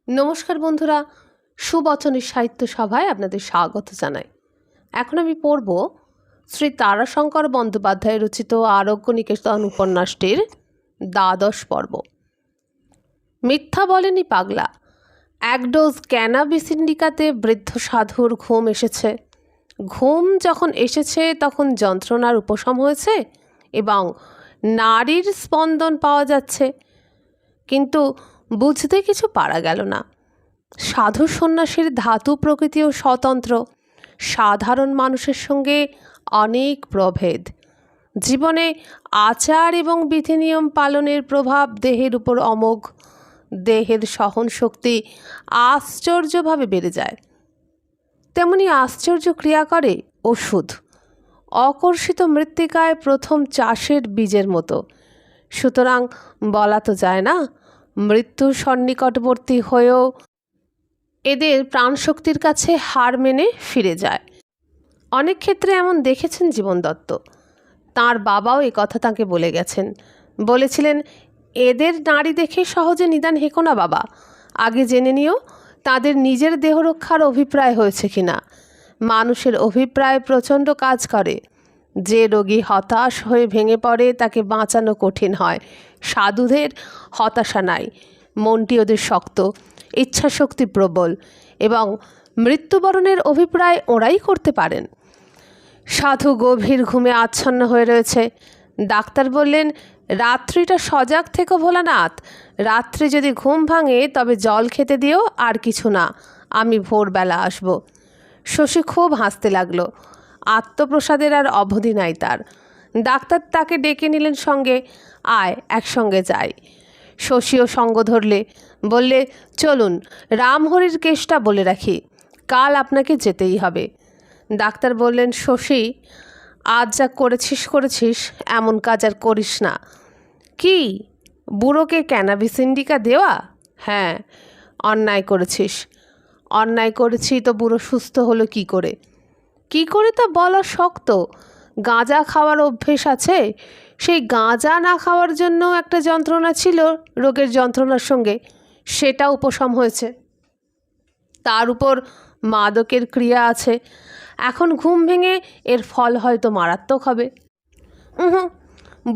নমস্কার বন্ধুরা, সুবচনের সাহিত্য সভায় আপনাদের স্বাগত জানাই। এখন আমি পড়ব শ্রী তারাশঙ্কর বন্দ্যোপাধ্যায় রচিত আরোগ্য নিকেতন উপন্যাসটির দ্বাদশ পর্ব। মিথ্যা বলেনি পাগলা। এক ডোজ ক্যানাবিস ইন্ডিকাতে বৃদ্ধ সাধুর ঘুম এসেছে। ঘুম যখন এসেছে তখন যন্ত্রণার উপশম হয়েছে এবং নাড়ির স্পন্দন পাওয়া যাচ্ছে, কিন্তু বুঝতে কিছু পারা গেল না। সাধু সন্ন্যাসীর ধাতু প্রকৃতিও স্বতন্ত্র, সাধারণ মানুষের সঙ্গে অনেক প্রভেদ। জীবনে আচার এবং বিধিনিয়ম পালনের প্রভাব দেহের উপর অমোঘ। দেহের সহন শক্তি আশ্চর্যভাবে বেড়ে যায়, তেমনি আশ্চর্য ক্রিয়া করে ওষুধ। অকর্ষিত মৃত্তিকায় প্রথম চাষের বীজের মতো। সুতরাং বলা তো যায় না, মৃত্যু সন্নিকটবর্তী হয়েও এদের প্রাণশক্তির কাছে হার মেনে ফিরে যায়। অনেক ক্ষেত্রে এমন দেখেছেন জীবন দত্ত। তাঁর বাবাও এ কথা তাঁকে বলে গেছেন। বলেছিলেন, এদের নাড়ি দেখে সহজে নিদান হেঁকো না বাবা, আগে জেনে নিও তাদের নিজের দেহরক্ষার অভিপ্রায় হয়েছে কিনা। মানুষের অভিপ্রায় প্রচণ্ড কাজ করে। যে রোগী হতাশ হয়ে ভেঙে পড়ে তাকে বাঁচানো কঠিন হয়। সাধুদের হতাশা নাই, মনটি ওদের শক্ত, ইচ্ছাশক্তি প্রবল এবং মৃত্যুবরণের অভিপ্রায় ওরাই করতে পারেন। সাধু গভীর ঘুমে আচ্ছন্ন হয়ে রয়েছে। ডাক্তার বললেন, রাত্রিটা সজাগ থেকো ভোলানাথ। রাত্রে যদি ঘুম ভাঙে তবে জল খেতে দিও, আর কিছু না, আমি ভোরবেলা আসব। শশী খুব হাসতে লাগলো। আত্মপ্রসাদের আর অবধি নাই তার। ডাক্তার তাকে ডেকে নিলেন সঙ্গে, আয় একসঙ্গে যাই। শশীও সঙ্গ ধরলে, বললে, চলুন, রামহরির কেসটা বলে রাখি, কাল আপনাকে যেতেই হবে। ডাক্তার বললেন, শশী, আজ যা করেছিস এমন কাজ আর করিস না। কি, বুড়োকে ক্যানাবিস ইন্ডিকা দেওয়া? হ্যাঁ, অন্যায় করেছিস। অন্যায় করেছি তো বুড়ো সুস্থ হলো কি করে? কি করে তা বলা শক্ত। গাঁজা খাওয়ার অভ্যেস আছে, সেই গাঁজা না খাওয়ার জন্য একটা যন্ত্রণা ছিল রোগের যন্ত্রণার সঙ্গে, সেটা উপশম হয়েছে। তার উপর মাদকের ক্রিয়া আছে। এখন ঘুম ভেঙে এর ফল হয়তো মারাত্মক হবে।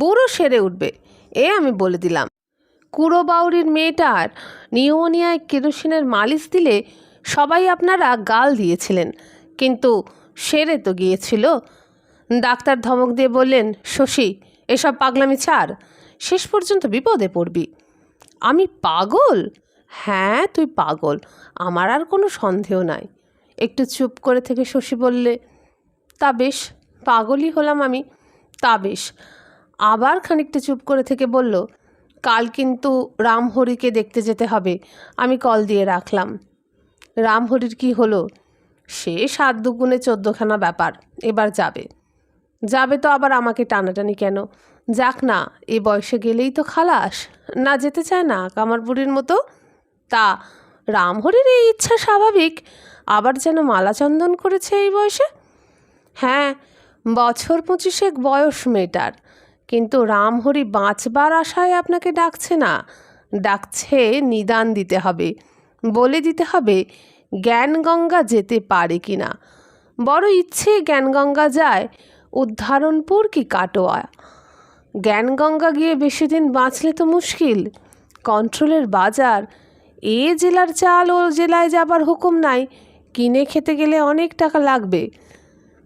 বুড়ো সেরে উঠবে, এ আমি বলে দিলাম। কুড়ো বাউরির মেয়েটার নিউমোনিয়ায় কেরোসিনের মালিশ দিলে সবাই আপনারা গাল দিয়েছিলেন, কিন্তু সেরে তো গিয়েছিল। ডাক্তার ধমক দিয়ে বললেন, শশী, এসব পাগলামি ছাড়, শেষ পর্যন্ত বিপদে পড়বি। আমি পাগল? হ্যাঁ, তুই পাগল, আমার আর কোনো সন্দেহ নাই। একটু চুপ করে থেকে শশী বললে, তা বেশ, পাগলই হলাম আমি, তা বেশ। আবার খানিকটা চুপ করে থেকে বলল, কাল কিন্তু রামহরিকে দেখতে যেতে হবে, আমি কল দিয়ে রাখলাম। রামহরির কি হলো? সে 7 দুগুণে 14খানা ব্যাপার, এবার যাবে। যাবে তো আবার আমাকে টানাটানি কেন? যাক না, এ বয়সে গেলেই তো খালাস। না যেতে চায় না কামার বুড়ির মতো? তা রামহরির এই ইচ্ছা স্বাভাবিক, আবার যেন মালাচন্দন করেছে এই বয়সে। হ্যাঁ, বছর 25 বয়স মেয়েটার, কিন্তু রামহরি বাঁচবার আশায় আপনাকে ডাকছে না, ডাকছে নিদান দিতে হবে, বলে দিতে হবে জ্ঞানগঙ্গা যেতে পারে কি না। বড় ইচ্ছে জ্ঞানগঙ্গা যায়, উদ্ধারণপুর কি কাটোয়া। জ্ঞানগঙ্গা গিয়ে বেশি দিন বাঁচলে তো মুশকিল। কন্ট্রোলের বাজার, এ জেলার চাল ও জেলায় যাবার হুকুম নাই, কিনে খেতে গেলে অনেক টাকা লাগবে।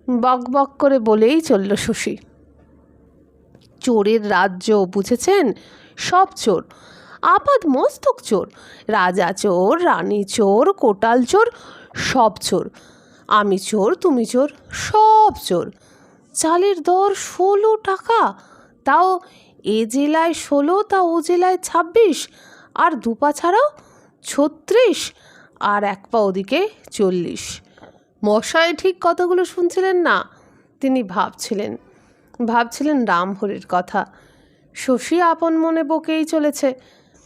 বক বক করে বলেই চলল শশী। চোরের রাজ্য, বুঝেছেন? সব চোর, আপাদ মস্তক চোর, রাজা চোর, রানী চোর, কোটাল চোর, সব চোর। আমি চোর, তুমি চোর, সব চোর। চালের দর 16 টাকা, তাও এ জেলায় 16, তা ও জেলায় 26, আর দুপা ছাড়াও 36, আর এক পা ওদিকে 40। মশাই ঠিক কতগুলো শুনছিলেন না, তিনি ভাবছিলেন রামহরির কথা। শশী আপন মনে বকেই চলেছে।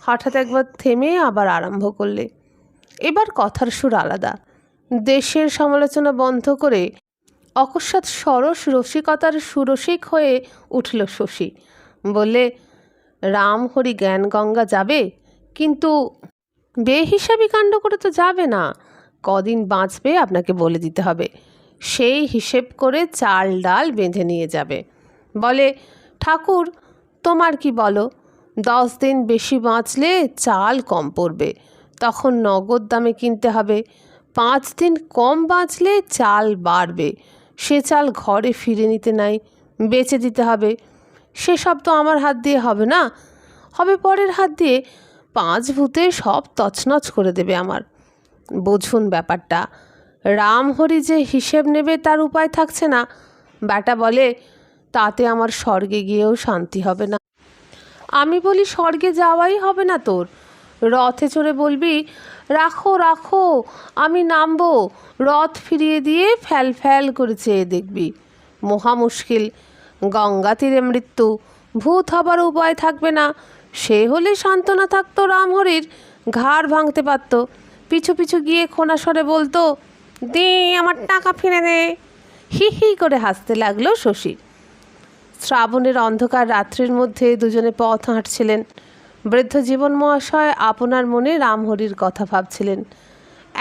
হঠাৎ একবার থেমে আবার আরম্ভ করলে। এবার কথার সুর আলাদা। দেশের সমালোচনা বন্ধ করে অকস্মাৎ সরস রসিকতার সুরসিক হয়ে উঠল শশী। বললে, রামহরি জ্ঞানগঙ্গা যাবে, কিন্তু বেহিসাবি কাণ্ড করে তো যাবে না। কদিন বাঁচবে আপনাকে বলে দিতে হবে। সেই হিসেব করে চাল ডাল বেঁধে নিয়ে যাবে। বলে, ঠাকুর তোমার কি বলো, 10 দিন বেশি বাঁচলে চাল কম পড়বে, তখন নগদ দামে কিনতে হবে। 5 দিন কম বাঁচলে চাল বাড়বে, সে চাল ঘরে ফিরে নিতে নাই, বেচে দিতে হবে। সেসব তো আমার হাত দিয়ে হবে না, হবে পরের হাত দিয়ে। 5 ভূতে সব তছনছ করে দেবে আমার। বুঝুন ব্যাপারটা। রামহরি যে হিসেব নেবে তার উপায় থাকছে না। ব্যাটা বলে, তাতে আমার স্বর্গে গিয়েও শান্তি হবে না। আমি বলি, স্বর্গে যাওয়াই হবে না তোর। রথে চড়ে বলবি, রাখো রাখো আমি নামবো, রথ ফিরিয়ে দিয়ে ফ্যাল ফ্যাল করে চেয়ে দেখবি। মহা মুশকিল। গঙ্গা তীরে মৃত্যু, ভূত হবার উপায় থাকবে না। সে হলে সান্ত্বনা থাকতো রামহরির, ঘাড় ভাঙতে পারত। পিছু পিছু গিয়ে খোনাস্বরে বলতো, দে আমার টাকা ফিরে দে। হি হি করে হাসতে লাগলো শশী। শ্রাবণের অন্ধকার রাত্রির মধ্যে দুজনে পথ হাঁটছিলেন। বৃদ্ধ জীবন মহাশয় আপনার মনে রামহরির কথা ভাবছিলেন।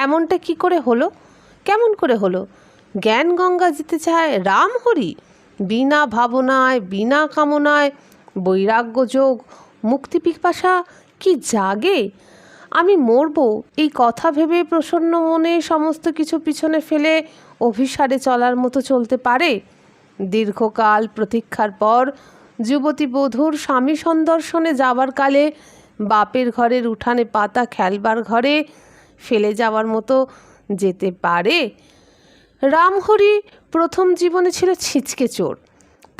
এমনটা কি করে হলো, কেমন করে হলো? জ্ঞান গঙ্গা যেতে চায় রামহরি, বিনা ভাবনায় বিনা কামনায়, বৈরাগ্য যোগ, মুক্তি পিপাসা কি জাগে? আমি মরব এই কথা ভেবে প্রসন্ন মনে সমস্ত কিছু পিছনে ফেলে অভিসারে চলার মতো চলতে পারে? দীর্ঘকাল প্রতীক্ষার পর যুবতী বধূর স্বামী সন্দর্শনে যাবার কালে বাপের ঘরের উঠানে পাতা খেলবার ঘরে ফেলে যাওয়ার মতো যেতে পারে? রামহরি প্রথম জীবনে ছিল ছিচকে চোর,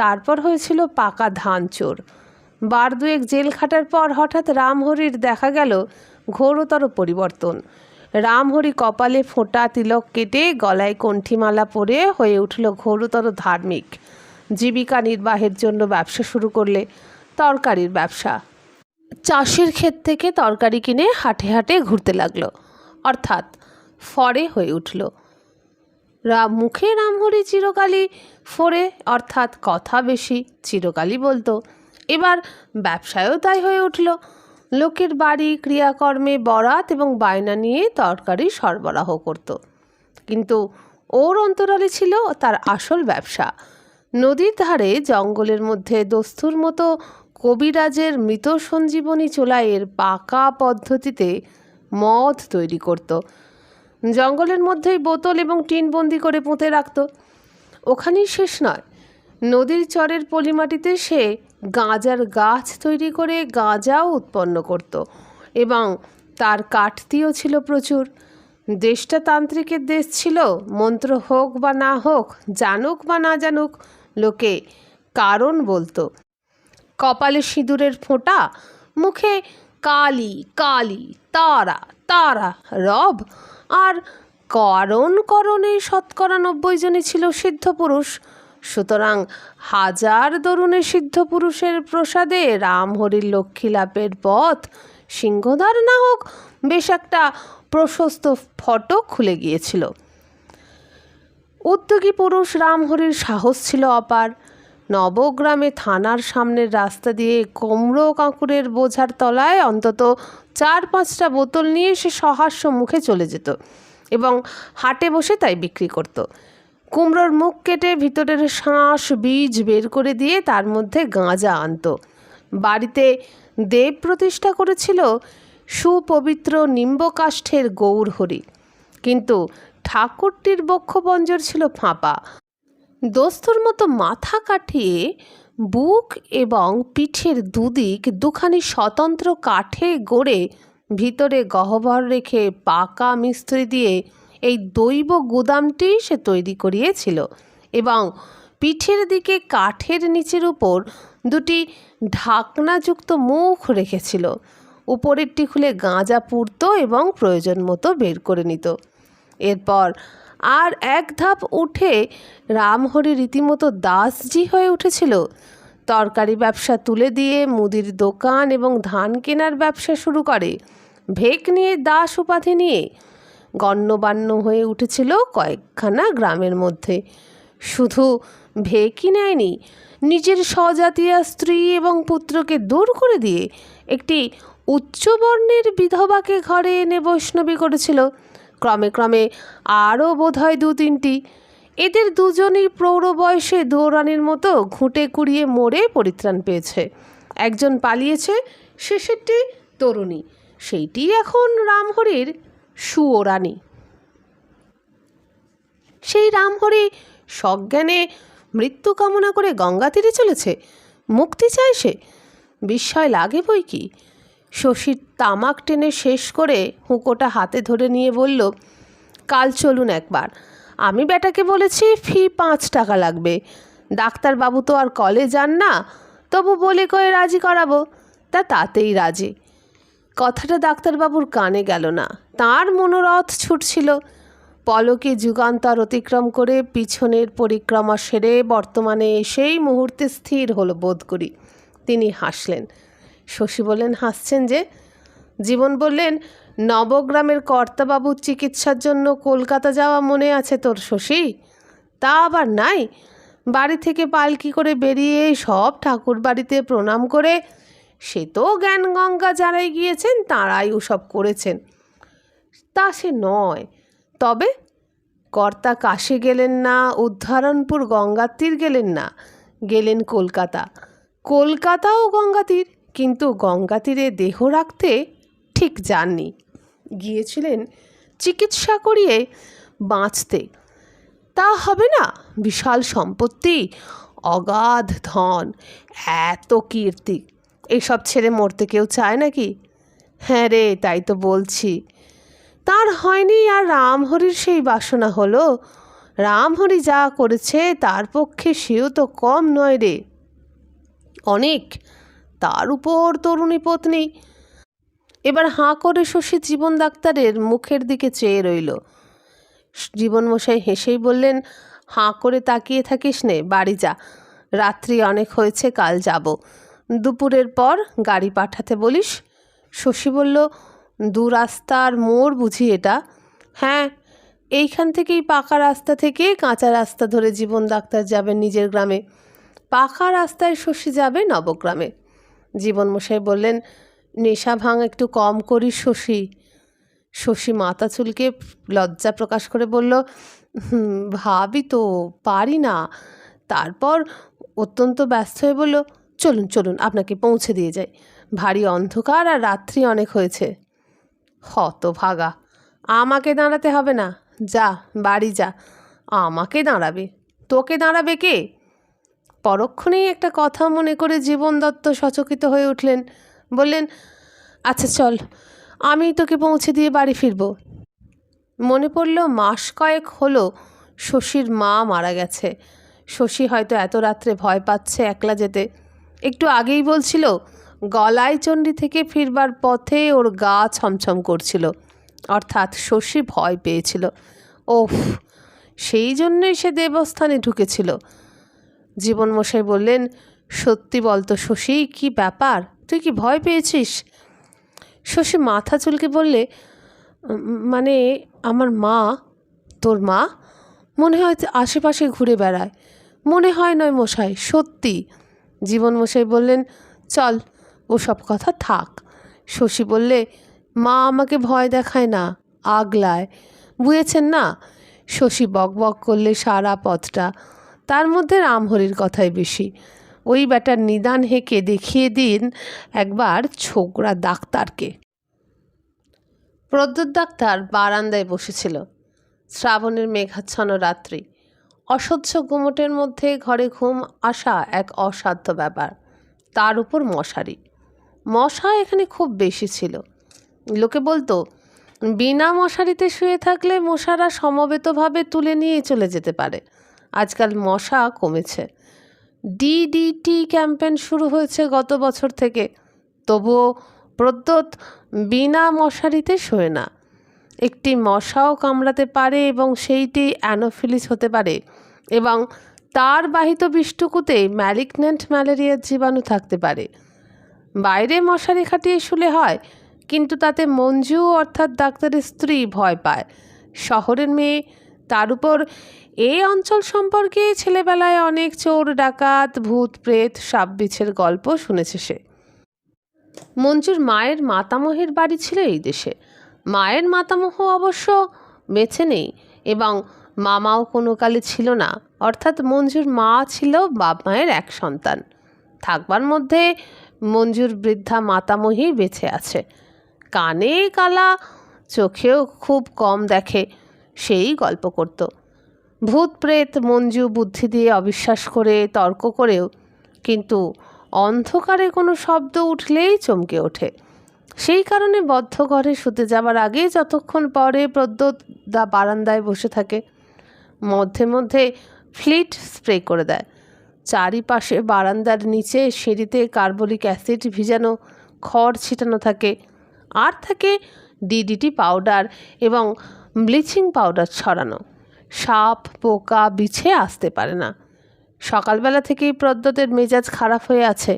তারপর হয়েছিল পাকা ধান চোর। 12 জেল খাটার পর হঠাৎ রামহরির দেখা গেল ঘোরতর পরিবর্তন। রামহরি কপালে ফোঁটা তিলক কেটে গলায় কণ্ঠিমালা পরে হয়ে উঠল ঘোরতর ধার্মিক। জীবিকা নির্বাহের জন্য ব্যবসা শুরু করলে, তরকারির ব্যবসা। চাষির ক্ষেত থেকে তরকারি কিনে হাটে হাটে ঘুরতে লাগলো, অর্থাৎ ফরে হয়ে উঠল। মুখে রামহরি চিরকালই ফোরে, অর্থাৎ কথা বেশি, চিরকালই বলতো। এবার ব্যবসায়ও তাই হয়ে উঠল। লোকের বাড়ি ক্রিয়াকর্মে বরাত এবং বায়না নিয়ে তরকারি সরবরাহ করত। কিন্তু ওর অন্তরালে ছিল তার আসল ব্যবসা। নদীর ধারে জঙ্গলের মধ্যে দস্তুর মতো কবিরাজের মৃত সঞ্জীবনী চোলাইয়ের পাকা পদ্ধতিতে মদ তৈরি করত। জঙ্গলের মধ্যেই বোতল এবং টিন বন্দি করে পুঁতে রাখত। ওখানেই শেষ নয়, নদীর চরের পলিমাটিতে সে গাঁজার গাছ তৈরি করে গাঁজাও উৎপন্ন করত এবং তার কাঠতিও ছিল প্রচুর। দেশটা তান্ত্রিকের দেশ ছিল। মন্ত্র হোক বা না হোক, জানুক বা না জানুক, লোকে কারণ বলতো। কপালে সিঁদুরের ফোঁটা, মুখে কালী কালী, তারা তারা রব, আর করণে 90 জনই ছিল সিদ্ধ পুরুষ। সুতরাং হাজার দরুণে সিদ্ধ পুরুষের প্রসাদে রামহরির লক্ষ্মী লাভের পথ সিংহদ্বার না হোক বেশ একটা প্রশস্ত ফটক খুলে গিয়েছিল। উদ্যোগী পুরুষ রামহরির সাহস ছিল অপার। নবগ্রামে থানার সামনের রাস্তা দিয়ে কুমড়ো কাঁকুরের বোঝার তলায় অন্তত 4-5টা বোতল নিয়ে সে সহাস্য মুখে চলে যেত এবং হাটে বসে তাই বিক্রি করত। কুমড়োর মুখ কেটে ভিতরের শাঁস বীজ বের করে দিয়ে তার মধ্যে গাঁজা আনত। বাড়িতে দেব প্রতিষ্ঠা করেছিল সুপবিত্র নিম্বকাষ্ঠের গৌরহরি, কিন্তু ঠাকুরটির বক্ষপঞ্জর ছিল ফাঁপা। দস্তুর মতো মাথা কাটিয়ে বুক এবং পিঠের দুদিক দুখানি স্বতন্ত্র কাঠে গড়ে ভিতরে গহ্বর রেখে পাকা মিস্ত্রি দিয়ে এই দৈব গুদামটি সে তৈরি করিয়েছিল এবং পিঠের দিকে কাঠের নিচের উপর 2টি ঢাকনাযুক্ত মুখ রেখেছিল। উপরেরটি খুলে গাঁজা পুড়ত এবং প্রয়োজন মতো বের করে নিত। এরপর আর এক ধাপ উঠে রামহরি রীতিমতো দাসজি হয়ে উঠেছিল। তরকারি ব্যবসা তুলে দিয়ে মুদির দোকান এবং ধান কেনার ব্যবসা শুরু করে। ভেক নিয়ে দাস উপাধি নিয়ে গণ্যমান্য হয়ে উঠেছিল কয়েকখানা গ্রামের মধ্যে। শুধু ভেকই নেয়নি, নিজের স্বজাতীয় স্ত্রী এবং পুত্রকে দূর করে দিয়ে একটি উচ্চবর্ণের বিধবাকে ঘরে এনে বৈষ্ণবী করেছিল। ক্রমে ক্রমে আরও বোধহয় 2-3টি। এদের দুজনই প্রৌঢ় বয়সে দৌড়ানির মতো ঘুঁটে কুড়িয়ে মরে পরিত্রাণ পেয়েছে। একজন পালিয়েছে, শেষেরটি তরুণী, সেইটি এখন রামহরির সুয়োরানী। সেই রামহরি সজ্ঞানে মৃত্যু কামনা করে গঙ্গা তীরে চলেছে, মুক্তি চায় সে। বিস্ময় লাগে বই কি। শশীর তামাক টেনে শেষ করে হুঁকোটা হাতে ধরে নিয়ে বলল, কাল চলুন একবার। আমি বেটাকে বলেছি ফি 5 টাকা লাগবে। ডাক্তারবাবু তো আর কলে যান না, তবু বলে কয়ে রাজি করাবো। তাতেই রাজি। কথাটা ডাক্তারবাবুর কানে গেল না। তার মনোরথ ছুটছিল। পলকে যুগান্তর অতিক্রম করে পিছনের পরিক্রমা সেরে বর্তমানে সেই মুহূর্তে স্থির হলো বোধ করি। তিনি হাসলেন। শশী বললেন, হাসছেন যে? জীবন বললেন, নবগ্রামের কর্তাবাবুর চিকিৎসার জন্য কলকাতা যাওয়া মনে আছে তোর শশী? তা আবার নাই। বাড়ি থেকে পালকি করে বেরিয়ে সব ঠাকুর বাড়িতে প্রণাম করে, সে তো জ্ঞান গঙ্গা যারাই গিয়েছেন তাঁরাই ওসব করেছেন। তা সে নয়, তবে কর্তা কাশী গেলেন না, উদ্ধারণপুর গঙ্গার তীর গেলেন না, গেলেন কলকাতা। কলকাতাও গঙ্গা তীর, কিন্তু গঙ্গা তীরে দেহ রাখতে ঠিক যাননি। গিয়েছিলেন চিকিৎসা করিয়ে বাঁচতে। তা হবে না? বিশাল সম্পত্তি, অগাধ ধন, এত কীর্তি, এসব ছেড়ে মরতে কেউ চায় নাকি? হ্যাঁ রে, তাই তো বলছি। তার হয়নি, আর রামহরির সেই বাসনা হলো। রামহরি যা করেছে তার পক্ষে সেও তো কম নয় রে, অনেক। তার উপর তরুণী পত্নী। এবার হাঁ করে শশী জীবন ডাক্তারের মুখের দিকে চেয়ে রইল। জীবনমশাই হেসেই বললেন, হাঁ করে তাকিয়ে থাকিস নে, বাড়ি যা। রাত্রি অনেক হয়েছে, কাল যাব। দুপুরের পর গাড়ি পাঠাতে বলিস। শশী বলল, 2 রাস্তার মোড় বুঝি এটা? হ্যাঁ, এইখান থেকেই পাকা রাস্তা থেকে কাঁচা রাস্তা ধরে জীবন ডাক্তার যাবেন নিজের গ্রামে। পাকা রাস্তায় শশী যাবে নবগ্রামে। জীবনমশাই বললেন, নেশা ভাঙ একটু কম করিস শশী। শশী মাথা চুলকে লজ্জা প্রকাশ করে বলল, ভাবি তো, পারি না। তারপর অত্যন্ত ব্যস্ত হয়ে বলল, চলুন চলুন, আপনাকে পৌঁছে দিয়ে যাই। ভারী অন্ধকার আর রাত্রি অনেক হয়েছে। হতভাগা, আমাকে দাঁড়াতে হবে না, যা বাড়ি যা। আমাকে দাঁড়াবে? তোকে দাঁড়াবে কে? পরক্ষণেই একটা কথা মনে করে জীবন দত্ত সচকিত হয়ে উঠলেন। বললেন, আচ্ছা চল, আমি তোকে পৌঁছে দিয়ে বাড়ি ফিরব। মনে পড়ল মাস কয়েক হলো শশীর মা মারা গেছে। শশী হয়তো এত রাত্রে ভয় পাচ্ছে একলা যেতে। একটু আগেই বলছিল গলায় চণ্ডী থেকে ফিরবার পথে ওর গা ছমছম করছিল, অর্থাৎ শশী ভয় পেয়েছিল। ওফ, সেই জন্যই সে দেবস্থানে ঢুকেছিল। জীবনমশাই বললেন, সত্যি বলতো শশী, কি ব্যাপার, তুই কি ভয় পেয়েছিস? শশী মাথা চুলকে বললে, মানে আমার মা। তোর মা? মনে হয় আশেপাশে ঘুরে বেড়ায়। মনে হয় নয় মশাই, সত্যি। জীবনমশাই বললেন, চল, ওসব কথা থাক। শশী বললে, মা আমাকে ভয় দেখায় না, আগলায়, বুঝেছেন না? শশী বক বক করলে সারা পথটা। তার মধ্যে রামহরির কথাই বেশি। ওই বেটার নিদান হেঁকে দেখিয়ে দিন একবার ছোকরা ডাক্তারকে। প্রদ্যোৎ ডাক্তার বারান্দায় বসেছিল। শ্রাবণের মেঘাচ্ছন্ন রাত্রি, অসহ্য গুমটের মধ্যে ঘরে ঘুম আসা এক অসাধ্য ব্যাপার। তার উপর মশারি। মশা এখানে খুব বেশি ছিল। লোকে বলতো, বিনা মশারিতে শুয়ে থাকলে মশারা সমবেতভাবে তুলে নিয়ে চলে যেতে পারে। আজকাল মশা কমেছে। ডিডিটি ক্যাম্পেইন শুরু হয়েছে গত বছর থেকে। তবুও প্রদ্যোৎ বিনা মশারিতে শোয় না। একটি মশাও কামড়াতে পারে এবং সেইটি অ্যানোফিলিস হতে পারে, এবং তার বাহিত বিষ্টুকুতে ম্যালিগন্যান্ট ম্যালেরিয়ার জীবাণু থাকতে পারে। বাইরে মশারি খাটিয়ে শুলে হয়, কিন্তু তাতে মঞ্জু অর্থাৎ ডাক্তারের স্ত্রী ভয় পায়। শহরের মেয়ে, তার উপর এই অঞ্চল সম্পর্কে ছেলেবেলায় অনেক চোর ডাকাত, ভূত প্রেত, সাপ বিছের গল্প শুনেছে সে। মঞ্জুর মায়ের মাতামহের বাড়ি ছিল এই দেশে। মায়ের মাতামহ অবশ্য বেঁচে নেই এবং মামাও কোনো কালে ছিল না, অর্থাৎ মঞ্জুর মা ছিল বাপ মায়ের এক সন্তান। থাকবার মধ্যে মঞ্জুর বৃদ্ধা মাতামহী বেঁচে আছে। কানে কালা, চোখেও খুব কম দেখে, সেই গল্প করত। ভূত প্রেত মঞ্জু বুদ্ধি দিয়ে অবিশ্বাস করে, তর্ক করেও, কিন্তু অন্ধকারে কোনো শব্দ উঠলেই চমকে ওঠে। সেই কারণে বদ্ধ ঘরে শুতে যাবার আগে যতক্ষণ পরে প্রদ্যোৎ বারান্দায় বসে থাকে, মধ্যে মধ্যে ফ্লিট স্প্রে করে দেয়। চারিপাশে বারান্দার নিচে সিঁড়িতে কার্বলিক অ্যাসিড ভিজানো খড় ছিটানো থাকে, আর থাকে ডিডিটি পাউডার এবং ব্লিচিং পাউডার ছড়ানো। সাপ পোকা বিছে আসতে পারে না। সকালবেলা থেকেই প্রদ্যোতের মেজাজ খারাপ হয়ে আছে।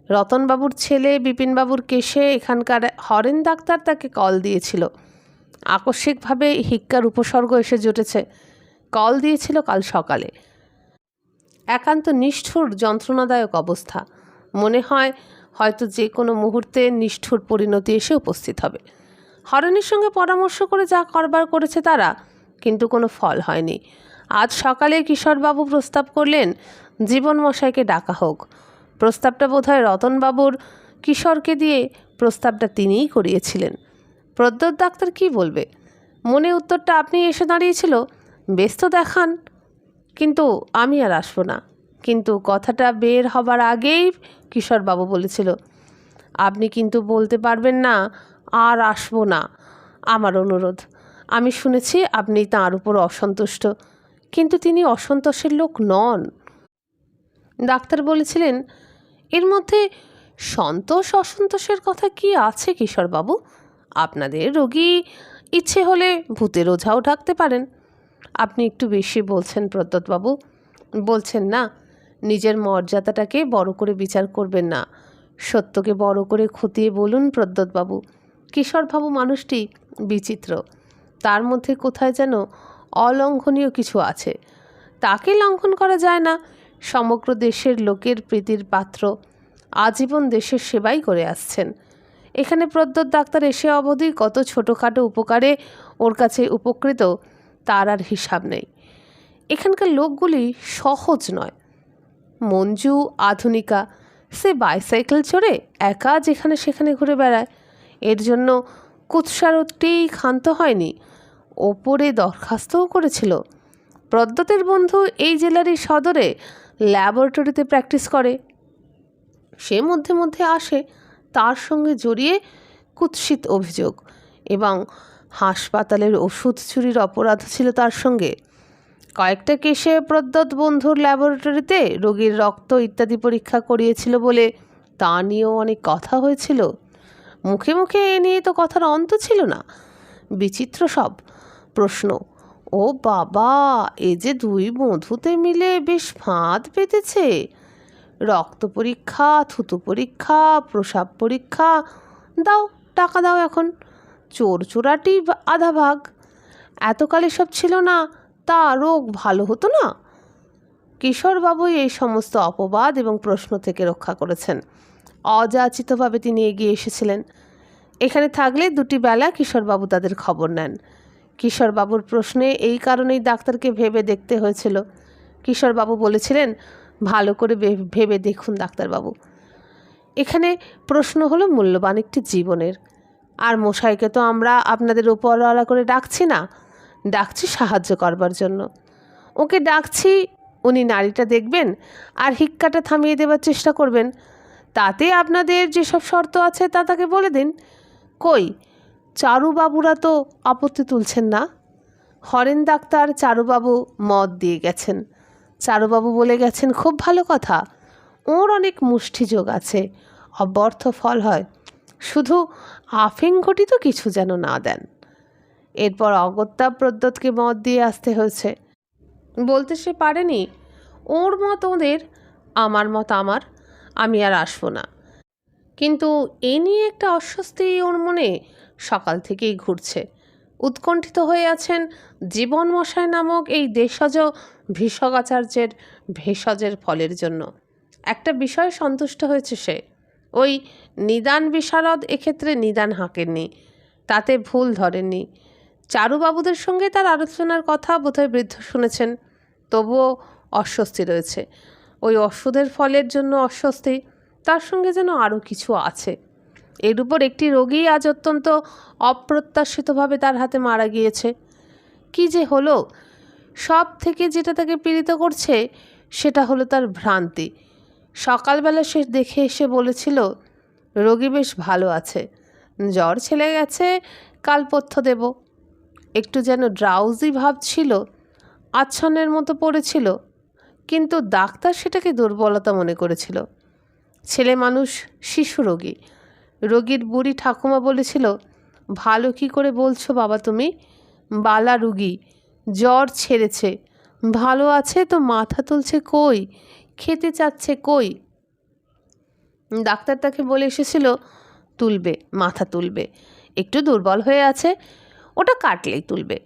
রতনবাবুর ছেলে বিপিনবাবুর কেসে এখানকার হরেন ডাক্তার তাকে কল দিয়েছিল। আকস্মিকভাবে হিক্কার উপসর্গ এসে জুটেছে। কল দিয়েছিল কাল সকালে। একান্ত নিষ্ঠুর যন্ত্রণাদায়ক অবস্থা। মনে হয় হয়তো যে কোনো মুহূর্তে নিষ্ঠুর পরিণতি এসে উপস্থিত হবে। হরেনের সঙ্গে পরামর্শ করে যা করবার করেছে তারা, কিন্তু কোনো ফল হয়নি। আজ সকালে কিশোরবাবু প্রস্তাব করলেন জীবন মশাইকে ডাকা হোক। প্রস্তাবটা বোধহয় রতনবাবুর কিশোরকে দিয়ে প্রস্তাবটা তিনিই করিয়েছিলেন। প্রদ্যোৎ ডাক্তার কি বলবে? মনে উত্তরটা আপনি এসে দাঁড়িয়েছিল, ব্যস্ত দেখান, কিন্তু আমি আর আসবো না। কিন্তু কথাটা বের হবার আগেই কিশোরবাবু বলেছিল, আপনি কিন্তু বলতে পারবেন না আর আসবো না। আমার অনুরোধ। আমি শুনেছি আপনি তাঁর উপর অসন্তুষ্ট, কিন্তু তিনি অসন্তোষের লোক নন। ডাক্তার বলেছিলেন, এর মধ্যে সন্তোষ অসন্তোষের কথা কি আছে কিশোরবাবু? আপনাদের রোগী ইচ্ছে হলে ভূতের ওঝাও ডাকতে পারেন। আপনি একটু বেশি বলছেন প্রদ্যোৎবাবু। বলছেন না, নিজের মর্যাদাটাকে বড় করে বিচার করবেন না, সত্যকে বড় করে খতিয়ে বলুন প্রদ্যোৎবাবু। কিশোরবাবু মানুষটি বিচিত্র, তার মধ্যে কোথায় যেন অলঙ্ঘনীয় কিছু আছে। তাকে লঙ্ঘন করা যায় না। সমগ্র দেশের লোকের প্রীতির পাত্র, আজীবন দেশের সেবাই করে আসছেন। এখানে প্রদ্যোৎ ডাক্তার এসে অবধি কত ছোটোখাটো উপকারে ওর কাছে উপকৃত, তার আর হিসাব নেই। এখানকার লোকগুলি সহজ নয়। মঞ্জু আধুনিকা, সে বাইসাইকেল চড়ে একা যেখানে সেখানে ঘুরে বেড়ায়। এর জন্য কুৎসারটি ক্ষান্ত হয়নি, ওপরে দরখাস্তও করেছিল। প্রদ্যোতের বন্ধু এই জেলারই সদরে ল্যাবরেটরিতে প্র্যাকটিস করে। সে মধ্যে মধ্যে আসে, তার সঙ্গে জড়িয়ে কুৎসিত অভিযোগ এবং হাসপাতালের ওষুধ চুরির অপরাধ ছিল তার সঙ্গে। কয়েকটা কেসে প্রদ্যোৎ বন্ধুর ল্যাবরেটরিতে রোগীর রক্ত ইত্যাদি পরীক্ষা করিয়েছিল বলে তা নিয়েও অনেক কথা হয়েছিল। মুখে মুখে এ নিয়ে তো কথার অন্ত ছিল না। বিচিত্র সব প্রশ্ন। ও বাবা, এ যে দুই বন্ধুতে মিলে বেশ ফাঁদ পেতেছে। রক্ত পরীক্ষা, থুতু পরীক্ষা, প্রসাব পরীক্ষা, দাও টাকা দাও। এখন চোর চোরাটি আধা ভাগ। এতকালে সব ছিল না, তা রোগ ভালো হতো না। কিশোরবাবুই এই সমস্ত অপবাদ এবং প্রশ্ন থেকে রক্ষা করেছেন। অযাচিতভাবে তিনি এগিয়ে এসেছিলেন। এখানে থাকলে দুটি বেলা কিশোরবাবু তাদের খবর নেন। কিশোরবাবুর প্রশ্নে এই কারণেই ডাক্তারকে ভেবে দেখতে হয়েছিল। কিশোরবাবু বলেছিলেন, ভালো করে ভেবে দেখুন ডাক্তারবাবু, এখানে প্রশ্ন হলো মূল্যবান একটি জীবনের। আর মশাইকে তো আমরা আপনাদের উপরওয়ালা করে ডাকছি না, ডাকছি সাহায্য করবার জন্য। ওকে ডাকছি, উনি নাড়িটা দেখবেন আর হিক্কাটা থামিয়ে দেবার চেষ্টা করবেন। তাতে আপনাদের যেসব শর্ত আছে তা তাকে বলে দিন। কই, চারুবাবুরা তো আপত্তি তুলছেন না? হরেন ডাক্তার চারুবাবু মত দিয়ে গেছেন। চারুবাবু বলে গেছেন, খুব ভালো কথা, ওর অনেক মুষ্টিযোগ আছে, অব্যর্থ ফল হয়, শুধু আফিং ঘটিত কিছু যেন না দেন। এরপর অগত্যা প্রদ্যোৎকে মত দিয়ে আসতে হয়েছে। বলতে সে পারেনি, ওর মত ওদের, আমার মত আমার, আমি আর আসবো না। কিন্তু এ নিয়ে একটা অস্বস্তি ওর মনে সকাল থেকেই ঘুরছে। উৎকণ্ঠিত হয়ে আছেন জীবন মশাই নামক এই দেশজ ভীষগাচার্যের ভেষজের ফলের জন্য। একটা বিষয়ে সন্তুষ্ট হয়েছে সে, ওই নিদান বিশারদ এক্ষেত্রে নিদান হাঁকেননি, তাতে ভুল ধরেননি। চারুবাবুদের সঙ্গে তার আলোচনার কথা বোধহয় বৃদ্ধ শুনেছেন, তবুও অস্বস্তি রয়েছে। ওই ওষুধের ফলের জন্য অস্বস্তি, তার সঙ্গে যেন আরও কিছু আছে। এর উপর একটি রোগী আজ অত্যন্ত অপ্রত্যাশিতভাবে তার হাতে মারা গিয়েছে। কি যে হলো, সব থেকে যেটা তাকে পীড়িত করছে সেটা হলো তার ভ্রান্তি। সকালবেলা সে দেখে এসে বলেছিল রোগী বেশ ভালো আছে, জ্বর ছেড়ে গেছে, কাল পথ্য দেব। একটু যেন ড্রাউজি ভাব ছিল, আচ্ছন্নের মতো পড়েছিল, কিন্তু ডাক্তার সেটাকে দুর্বলতা মনে করেছিল। ছেলে মানুষ, শিশু রোগী। রোগীর বুড়ি ঠাকুমা বলেছিল, ভালো কি করে বলছো বাবা তুমি? বালা রুগী, জ্বর ছেড়েছে, ভালো আছে তো মাথা তুলছে কই, খেতে চাচ্ছে কই। ডাক্তার তাকে বলে এসেছিল তুলবে, মাথা তুলবে, একটু দুর্বল হয়ে আছে, ওটা কাটলেই তুলবে।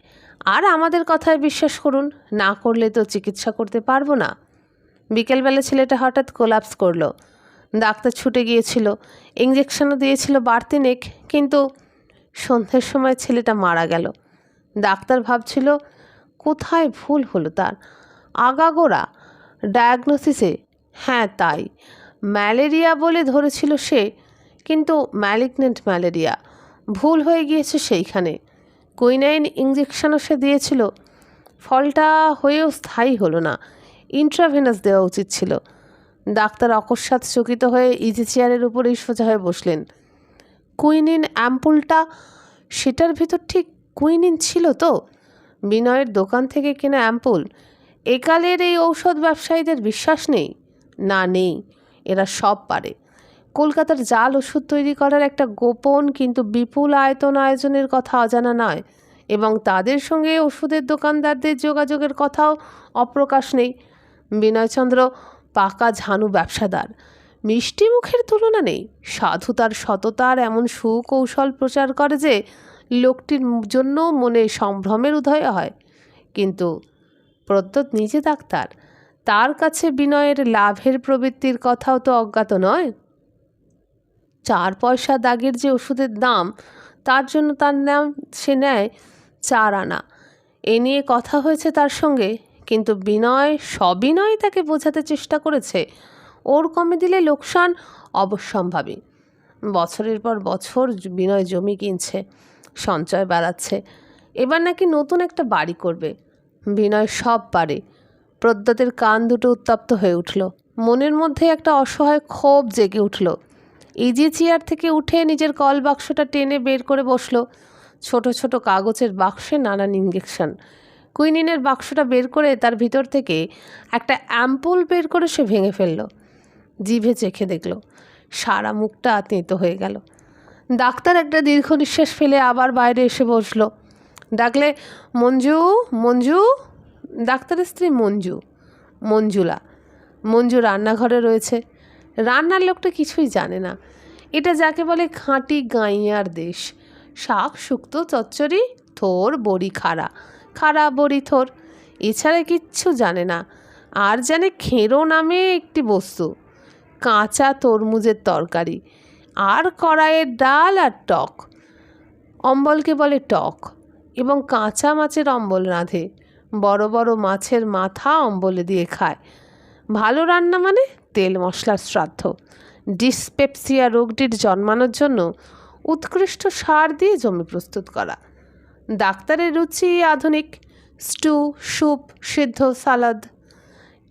আর আমাদের কথায় বিশ্বাস করুন, না করলে তো চিকিৎসা করতে পারবো না। বিকেলবেলা ছেলেটা হঠাৎ কোলাপস করলো। ডাক্তার ছুটে গিয়েছিল, ইঞ্জেকশনও দিয়েছিল বাড়তিনেক, কিন্তু সন্ধ্যের সময় ছেলেটা মারা গেল। ডাক্তার ভাবছিল কোথায় ভুল হলো তার। আগাগোড়া ডায়াগনোসিসে হ্যাঁ তাই, ম্যালেরিয়া বলে ধরেছিল সে, কিন্তু ম্যালিগনেন্ট ম্যালেরিয়া। ভুল হয়ে গিয়েছে সেইখানে। কুইনাইন ইঞ্জেকশনও সে দিয়েছিল, ফলটা হয়েও স্থায়ী হলো না। ইন্ট্রাভেনাস দেওয়া উচিত ছিল। ডাক্তার অকস্মাৎ চকিত হয়ে ইজি চেয়ারের উপরেই সোজা হয়ে বসলেন। কুইনিন অ্যাম্পুলটা, সেটার ভিতর ঠিক কুইনিন ছিল তো? বিনয়ের দোকান থেকে কেনা অ্যাম্পুল। একালের এই ঔষধ ব্যবসায়ীদের বিশ্বাস নেই? না, নেই, এরা সব পারে। কলকাতার জাল ওষুধ তৈরি করার একটা গোপন কিন্তু বিপুল আয়োজনের কথা অজানা নয়, এবং তাদের সঙ্গে ওষুধের দোকানদারদের যোগাযোগের কথাও অপ্রকাশ নেই। বিনয়চন্দ্র পাকা ঝানু ব্যবসাদার, মিষ্টি মুখের তুলনা নেই। সাধুতার সততার এমন সুকৌশল প্রচার করে যে লোকটির জন্য মনে সম্ভ্রমের উদয় হয়। কিন্তু প্রদ্যোৎ নিজে ডাক্তার, তার কাছে বিনয়ের লাভের প্রবৃত্তির কথাও তো অজ্ঞাত নয়। 4 পয়সা দাগের যে ওষুধের দাম, তার জন্য তার নাম সে নেয় 4 আনা। এ নিয়ে কথা হয়েছে তার সঙ্গে, কিন্তু বিনয় সবিনয় তাকে বোঝাতে চেষ্টা করেছে ওর কমে দিলে লোকসান অবশ্যম্ভাবী। বছরের পর বছর বিনয় জমি কিনছে, সঞ্চয় বাড়াচ্ছে, এবার নাকি নতুন একটা বাড়ি করবে। বিনয় সব পারে। প্রদ্যোতের কান দুটো উত্তপ্ত হয়ে উঠল, মনের মধ্যে একটা অসহায় ক্ষোভ জেগে উঠল। ইজি চেয়ার থেকে উঠে নিজের কল বাক্সটা টেনে বের করে বসল। ছোট ছোট কাগজের বাক্সে নানান ইঞ্জেকশন। কুইনিনের বাক্সটা বের করে তার ভিতর থেকে একটা অ্যাম্পুল বের করে সে ভেঙে ফেলল। জিভে চেখে দেখল, সারা মুখটা আতনিত হয়ে গেল। ডাক্তার একটা দীর্ঘ নিঃশ্বাস ফেলে আবার বাইরে এসে বসল। ডাকলে, মঞ্জু, মঞ্জু। ডাক্তারের স্ত্রী মঞ্জু, মঞ্জুলা। মঞ্জু রান্নাঘরে রয়েছে। রান্নার লোকটা কিছুই জানে না। এটা যাকে বলে খাঁটি গাঁইয়ার দেশ। শাক শুক্তো চচ্চড়ি, থোর বড়ি খাড়া, খাড়া বড়ি থোর, এছাড়া কিচ্ছু জানে না। আর জানে খেঁড়ো নামে একটি বস্তু, কাঁচা তরমুজের তরকারি, আর কড়াইয়ের ডাল আর টক। অম্বলকে বলে টক, এবং কাঁচা মাছের অম্বল রাঁধে। বড় বড় মাছের মাথা অম্বলে দিয়ে খায়। ভালো রান্না মানে তেল মশলার শ্রাদ্ধ। ডিসপেপসিয়া রোগটির জন্মানোর জন্য উৎকৃষ্ট সার দিয়ে জমি প্রস্তুত করা। ডাক্তারের রুচি আধুনিক, স্টু, স্যুপ, সিদ্ধ, সালাদ।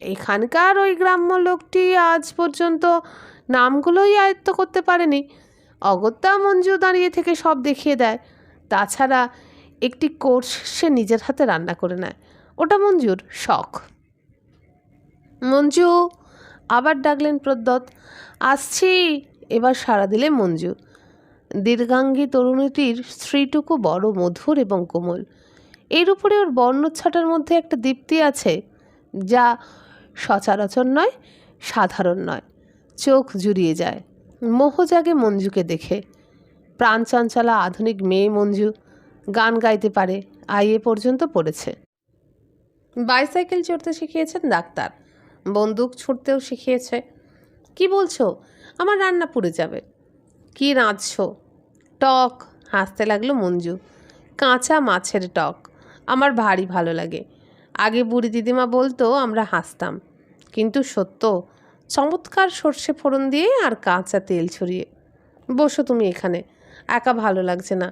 এখানকার ওই গ্রাম্য লোকটি আজ পর্যন্ত নামগুলোই আয়ত্ত করতে পারেনি। অগত্যা মঞ্জু দাঁড়িয়ে থেকে সব দেখিয়ে দেয়। তাছাড়া একটি কোর্স সে নিজের হাতে রান্না করে নেয়, ওটা মঞ্জুর শখ। মঞ্জু, আবার ডাকলেন প্রদ্যোৎ। আসছি, এবার সাড়া দিলে মঞ্জু। দীর্ঘাঙ্গী তরুণীটির স্ত্রীটুকু বড় মধুর এবং কোমল। এর উপরে ওর বর্ণচ্ছটার মধ্যে একটা দীপ্তি আছে যা সচরাচর নয়, সাধারণ নয়। চোখ জুড়িয়ে যায়, মোহ জাগে মঞ্জুকে দেখে। প্রাণচঞ্চলা আধুনিক মেয়ে মঞ্জু। গান গাইতে পারে, আইএ পর্যন্ত পড়েছে। বাইসাইকেল চড়তে শিখিয়েছেন ডাক্তার, বন্দুক ছুটতেও শিখিয়েছে। কি বলছো? আমার রান্না পুড়ে যাবে। কি রাঁধছ? টক, হাসতে লাগলো মঞ্জু। কাঁচা মাছের টক আমার ভারী ভালো লাগে। আগে বুড়ি দিদিমা বলতো, আমরা হাসতাম, কিন্তু সত্য, চমৎকার সর্ষে ফোড়ন দিয়ে আর কাঁচা তেল ছড়িয়ে। বসো তুমি এখানে, একা ভালো লাগছে না,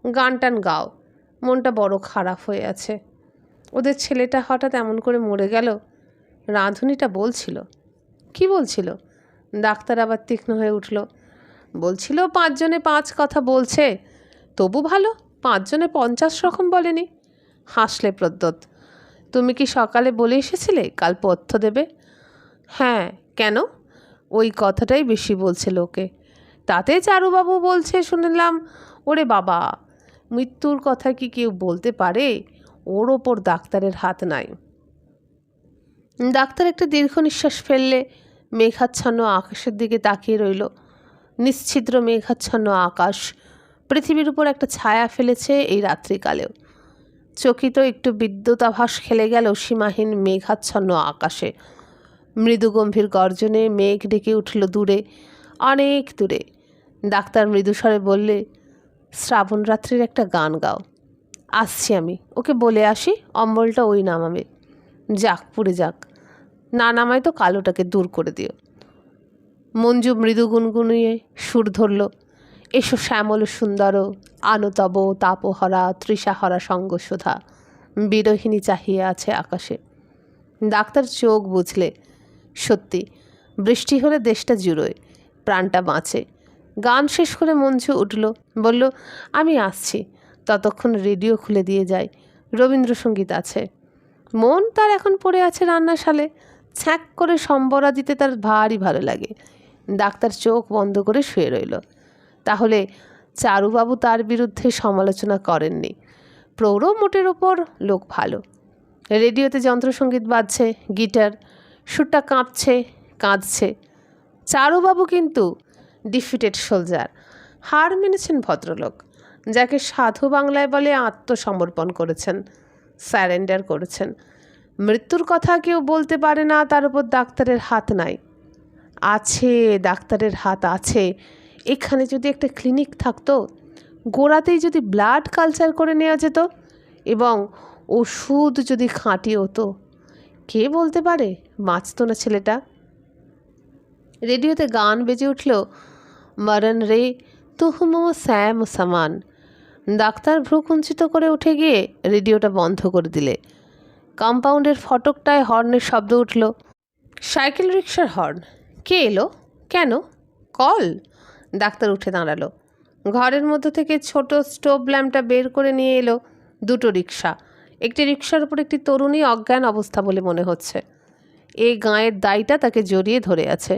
গান টান গাও, মনটা বড় খারাপ হয়ে আছে। ওদের ছেলেটা হঠাৎ এমন করে মরে গেল। রাঁধুনিটা বলছিল। কি বলছিল? ডাক্তার আবার তীক্ষ্ণ হয়ে উঠল। বলছিল 5 জনে 5 কথা বলছে, তবু ভালো, 5 জনে 50 রকম বলেনি। হাসলে প্রদ্যোৎ। তুমি কি সকালে বলে এসেছিলে কাল পথ্য দেবে? হ্যাঁ, কেন? ওই কথাটাই বেশি বলছে লোকে। তাতে চারুবাবু বলছে শুনলাম। ওরে বাবা, মৃত্যুর কথা কি কেউ বলতে পারে? ওর ওপর ডাক্তারের হাত নাই। ডাক্তার একটা দীর্ঘ নিঃশ্বাস ফেললে মেঘাচ্ছন্ন আকাশের দিকে তাকিয়ে রইল। নিশ্ছিদ্র মেঘাচ্ছন্ন আকাশ পৃথিবীর উপর একটা ছায়া ফেলেছে এই রাত্রিকালেও। চকিত একটু বিদ্যুতাভাস খেলে গেল সীমাহীন মেঘাচ্ছন্ন আকাশে। মৃদু গম্ভীর গর্জনে মেঘ ডেকে উঠল দূরে, অনেক দূরে। ডাক্তার মৃদুস্বরে বললে, শ্রাবণ রাত্রির একটা গান গাও। আসছি আমি, ওকে বলে আসি অম্বলটা ওই নামাবে। যাক, পুড়ে যাক, না নামায় তো কালোটাকে দূর করে দিও। মঞ্জু মৃদু গুনগুনিয়ে সুর ধরল, এসো শ্যামল সুন্দর আনতব তাপহরা তৃষাহরা সঙ্গসুধা, বিরহিণী চাহিয়ে আছে আকাশে। ডাক্তার চোখ বুঝলে, সত্যি বৃষ্টি হলে দেশটা জুড়োয়, প্রাণটা বাঁচে। গান শেষ করে মঞ্জু উঠল, বলল, আমি আসছি, ততক্ষণ রেডিও খুলে দিয়ে যাই, রবীন্দ্রসঙ্গীত আছে। মন তার এখন পড়ে আছে রান্নাশালে, ছ্যাঁক করে সম্বরা দিতে তার ভারী ভালো লাগে। ডাক্তার চোখ বন্ধ করে শুয়ে রইল। তাহলে চারুবাবু তার বিরুদ্ধে সমালোচনা করেননি। প্রৌঢ় মোটের ওপর লোক ভালো। রেডিওতে যন্ত্রসঙ্গীত বাজছে, গিটার, সুরটা কাঁপছে, কাঁদছে। চারুবাবু কিন্তু ডিফিটেড সোলজার, হার মেনেছেন ভদ্রলোক, যাকে সাধু বাংলায় বলে আত্মসমর্পণ করেছেন, স্যারেন্ডার করেছেন। মৃত্যুর কথা কেউ বলতে পারে না, তার উপর ডাক্তারের হাত নাই। আছে, ডাক্তারের হাত আছে। এখানে যদি একটা ক্লিনিক থাকতো, গোড়াতেই যদি ব্লাড কালচার করে নেওয়া যেত এবং ওষুধ যদি খাঁটি হতো, কে বলতে পারে বাঁচত না ছেলেটা। রেডিওতে গান বেজে উঠল, মরণ রে তুহম শ্যাম সমান। ডাক্তার ভ্রুকুঞ্চিত করে উঠে গিয়ে রেডিওটা বন্ধ করে দিলে। কম্পাউন্ডের ফটকটায় হর্নের শব্দ উঠল। সাইকেল রিক্সার হর্ন। কে এলো? কেন? কল? ডাক্তার উঠে দাঁড়ালো। ঘরের মধ্যে থেকে ছোট স্টোভ ল্যাম্পটা বের করে নিয়ে এলো। 2টো রিক্সা। একটি রিক্সার উপর একটি তরুণী অজ্ঞান অবস্থা বলে মনে হচ্ছে। এই গাঁয়ের দায়টা তাকে জড়িয়ে ধরে আছে,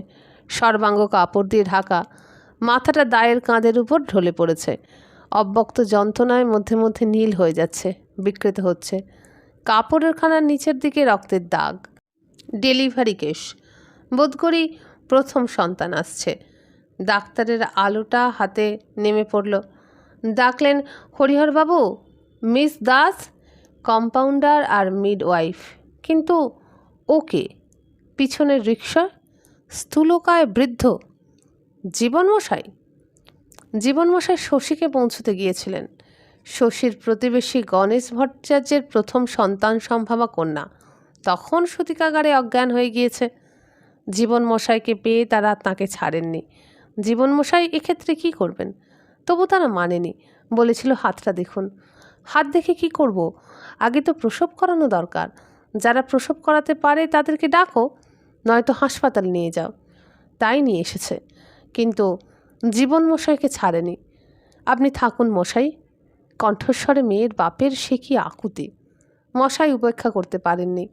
সর্বাঙ্গ কাপড় দিয়ে ঢাকা, মাথাটা দায়ের কাঁধের উপর ঢলে পড়েছে। অব্যক্ত যন্ত্রণায় মধ্যে মধ্যে নীল হয়ে যাচ্ছে, বিকৃত হচ্ছে। কাপড়ের খানার নিচের দিকে রক্তের দাগ। ডেলিভারি কেস, বোধ করি প্রথম সন্তান আসছে। ডাক্তারের আলোটা হাতে নেমে পড়ল। ডাকলেন, হরিহরবাবু, মিস দাস, কম্পাউন্ডার আর মিডওয়াইফ। কিন্তু ওকে? পিছনের রিক্সা, স্থূলকায় বৃদ্ধ। জীবনমশাই? জীবনমশাই শশীকে পৌঁছতে গিয়েছিলেন। শশীর প্রতিবেশী গণেশ ভট্টাচার্যের প্রথম সন্তান সম্ভাবা কন্যা তখন সূতিকাগারে অজ্ঞান হয়ে গিয়েছে। জীবনমশাইকে পেয়ে তারা তাকে ছাড়েননি। জীবনমশাই এক্ষেত্রে কি করবেন? তবু তারা মানেনি, বলেছিল হাতটা দেখুন। হাত দেখে কি করব? আগে তো প্রসব করানো দরকার। যারা প্রসব করাতে পারে তাদেরকে ডাকো, নয়তো হাসপাতাল নিয়ে যাও। তাই নিয়ে এসেছে, কিন্তু জীবনমশাইকে ছাড়েনি। আপনি থাকুন মশাই। কণ্ঠস্বরে মেয়ের বাপের সে কি আকুতি! মশাই উপেক্ষা করতে পারেননি।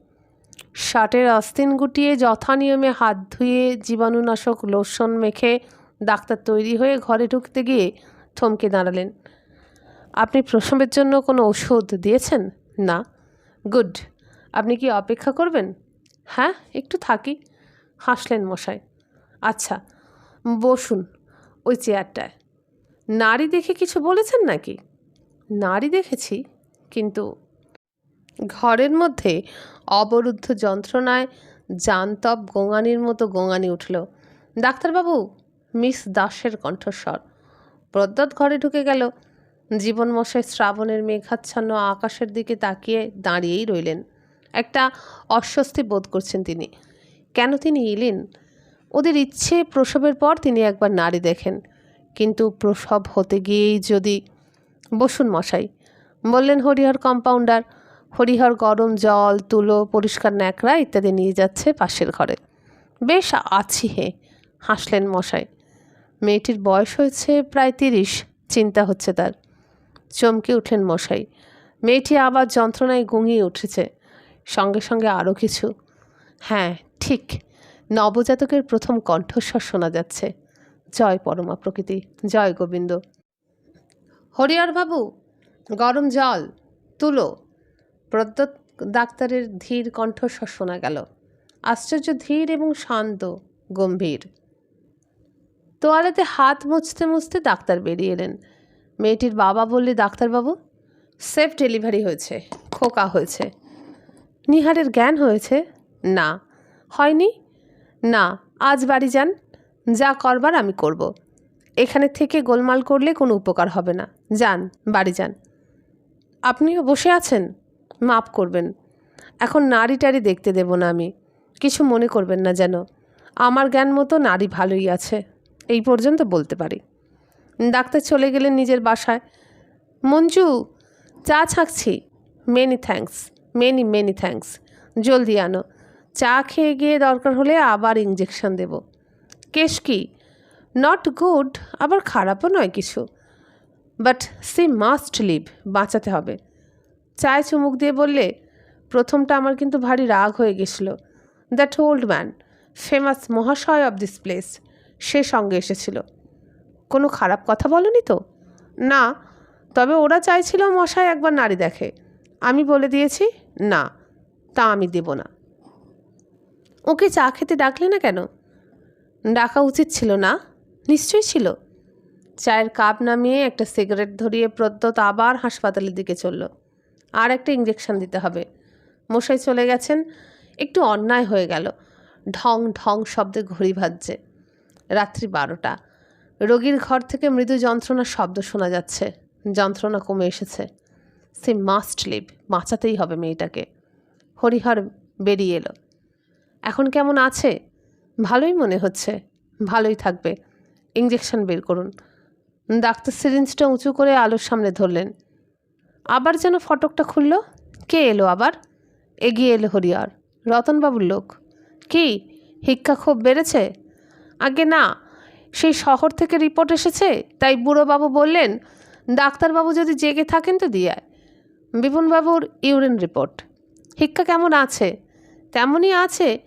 শার্টের আস্তিন গুটিয়ে যথানিয়মে হাত ধুয়ে জীবাণুনাশক লোশন মেখে ডাক্তার তৈরি হয়ে ঘরে ঢুকতে গিয়ে থমকে দাঁড়ালেন। আপনি প্রসবের জন্য কোনো ওষুধ দিয়েছেন? না। গুড। আপনি কি অপেক্ষা করবেন? হ্যাঁ, একটু থাকি। হাসলেন মশাই। আচ্ছা, বসুন ওই চেয়ারটায়। নারী দেখে কিছু বলেছেন নাকি? নারী দেখেছি, কিন্তু ঘরের মধ্যে অবরুদ্ধ যন্ত্রণায় জান্তব গোঙানির মতো গোঙানি উঠল। ডাক্তারবাবু, মিস দাসের কণ্ঠস্বর। প্রদ্যোৎ ঘরে ঢুকে গেল। জীবনমশাই শ্রাবণের মেঘাচ্ছন্ন আকাশের দিকে তাকিয়ে দাঁড়িয়েই রইলেন। একটা অস্বস্তি বোধ করছেন তিনি। কেন তিনি এলেন? ওদের ইচ্ছে প্রসবের পর তিনি একবার নারী দেখেন, কিন্তু প্রসব হতে গিয়েই যদি... বসুন মশাই, বললেন হরিহর কম্পাউন্ডার। হরিহর গরম জল, তুলো, পরিষ্কার ন্যাকড়া ইত্যাদি নিয়ে যাচ্ছে পাশের ঘরে। বেশ আছি হে, হাসলেন মশাই। মেয়েটির বয়স হয়েছে প্রায় 30, চিন্তা হচ্ছে তার। চমকে উঠলেন মশাই। মেয়েটি আবার যন্ত্রণায় গুঙিয়ে উঠেছে, সঙ্গে সঙ্গে আরও কিছু। হ্যাঁ ঠিক, নবজাতকের প্রথম কণ্ঠস্বর শোনা যাচ্ছে। জয় পরমা প্রকৃতি, জয় গোবিন্দ। হরিহর বাবু, গরম জল, তুলো। প্রদ্যোৎ ডাক্তারের ধীর কণ্ঠস্বর শোনা গেল, আশ্চর্য ধীর এবং শান্ত, গম্ভীর। তোয়ালেতে হাত মুছতে মুছতে ডাক্তার বেরিয়ে এলেন। মেয়েটির বাবা বললে, ডাক্তারবাবু, সেফ ডেলিভারি হয়েছে, খোকা হয়েছে। নিহারের জ্ঞান হয়েছে? না। হয়নি? না। আজ বাড়ি যান, যা করবার আমি করব। এখানে থেকে গোলমাল করলে কোনো উপকার হবে না। যান, বাড়ি যান। আপনিও বসে আছেন? মাপ করবেন, এখন নারী টারি দেখতে দেব না আমি। কিছু মনে করবেন না যেন। আমার জ্ঞান মতো নারী ভালোই আছে, এই পর্যন্ত বলতে পারি। ডাক্তার চলে গেলেন নিজের বাসায়। মঞ্জু, চা ছাঁকছি। Many thanks, many thanks. জলদি আনো। চা খেয়ে গিয়ে দরকার হলে আবার ইঞ্জেকশন দেব। কেশ কি? নট গুড, আবার খারাপও নয় কিছু, বাট সি মাস্ট লিভ, বাঁচাতে হবে। চায় চুমুক দিয়ে বললে, প্রথমটা আমার কিন্তু ভারী রাগ হয়ে গেছিল। দ্যাট ওল্ড ম্যান, ফেমাস মহাশয় অব দিস প্লেস, সে সঙ্গে এসেছিল। কোনো খারাপ কথা বলনি তো? না, তবে ওরা চাইছিল মশাই একবার নারী দেখে। আমি বলে দিয়েছি না, তা আমি দেব না। ওকে চা খেতে ডাকলে না কেন? ডাকা উচিত ছিল না? নিশ্চয়ই ছিল। চায়ের কাপ নামিয়ে একটা সিগারেট ধরিয়ে প্রদ্যোৎ আবার হাসপাতালের দিকে চলল। আর একটা ইঞ্জেকশন দিতে হবে। মশাই চলে গেছেন। একটু অন্যায় হয়ে গেল। ঢং ঢং শব্দে ঘড়ি বাজছে। রাত্রি 12টা। রোগীর ঘর থেকে মৃদু যন্ত্রণার শব্দ শোনা যাচ্ছে। যন্ত্রণা কমে এসেছে। সে মাস্ট লিভ, বাঁচাতেই হবে মেয়েটাকে। হরিহর বেরিয়ে এলো। এখন কেমন আছে? ভালোই মনে হচ্ছে। ভালোই থাকবে। ইঞ্জেকশন বের করুন। ডাক্তার সিরিঞ্জটা উঁচু করে আলোর সামনে ধরলেন। আবার যেন ফটকটা খুলল। কে এলো আবার? এগিয়ে এলো হরিহর। রতনবাবুর লোক। কি, হিক্কা খুব বেড়েছে? আগে না, সেই শহর থেকে রিপোর্ট এসেছে, তাই বুড়োবাবু বললেন ডাক্তারবাবু যদি জেগে থাকেন তো দিয়ে আয়। বিপুনবাবুর ইউরিন রিপোর্ট। হিক্কা কেমন আছে? তেমনই আছে,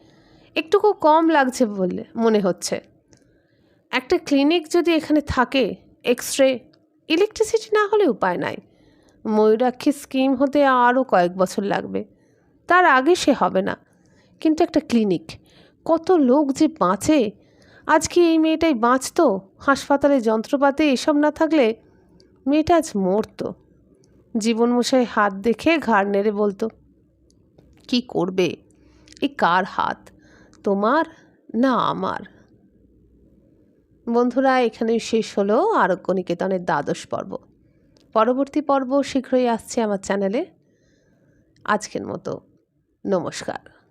একটুকু কম লাগছে বলে মনে হচ্ছে। একটা ক্লিনিক যদি এখানে থাকে, এক্স-রে, ইলেকট্রিসিটি না হলে উপায় নাই। ময়ূরাক্ষী স্কিম হতে আরও কয়েক বছর লাগবে, তার আগে সে হবে না। কিন্তু একটা ক্লিনিক, কত লোক যে বাঁচে। আজকে এই মেয়েটাই বাঁচতো, হাসপাতালে যন্ত্রপাতি এসব না থাকলে মেয়েটা আজ মরতো। জীবনমশাই হাত দেখে ঘাড় নেড়ে বলতো, কি করবে? এ কার হাত, তোমার না আমার? বন্ধুরা, এখানেই শেষ হলো আরোগ্য নিকেতনের 12 পর্ব। পরবর্তী পর্ব শীঘ্রই আসছে আমার চ্যানেলে। আজকের মতো নমস্কার।